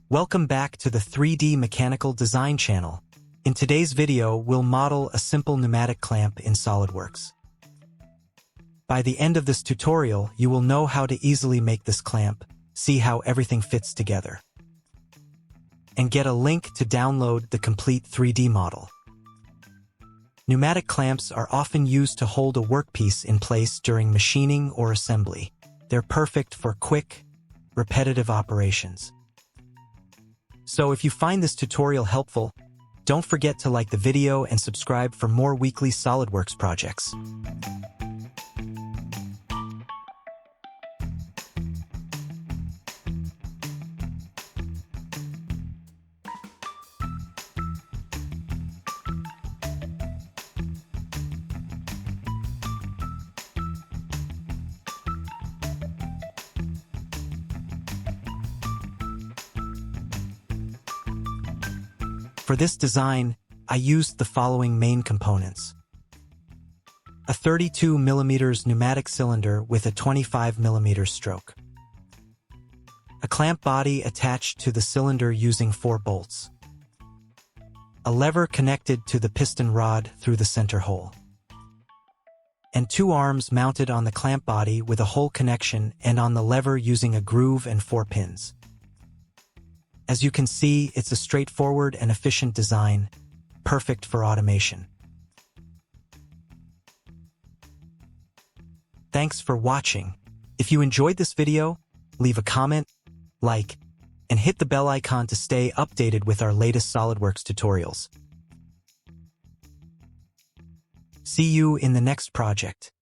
Welcome back to the 3D Mechanical Design channel. In today's video, we'll model a simple pneumatic clamp in SolidWorks. By the end of this tutorial, you will know how to easily make this clamp, see how everything fits together, and get a link to download the complete 3D model. Pneumatic clamps are often used to hold a workpiece in place during machining or assembly. They're perfect for quick, repetitive operations. So if you find this tutorial helpful, don't forget to like the video and subscribe for more weekly SolidWorks projects. For this design, I used the following main components: a 32 mm pneumatic cylinder with a 25 mm stroke, a clamp body attached to the cylinder using 4 bolts, a lever connected to the piston rod through the center hole, and 2 arms mounted on the clamp body with a hole connection and on the lever using a groove and 4 pins. As you can see, it's a straightforward and efficient design, perfect for automation. Thanks for watching. If you enjoyed this video, leave a comment, like, and hit the bell icon to stay updated with our latest SolidWorks tutorials. See you in the next project.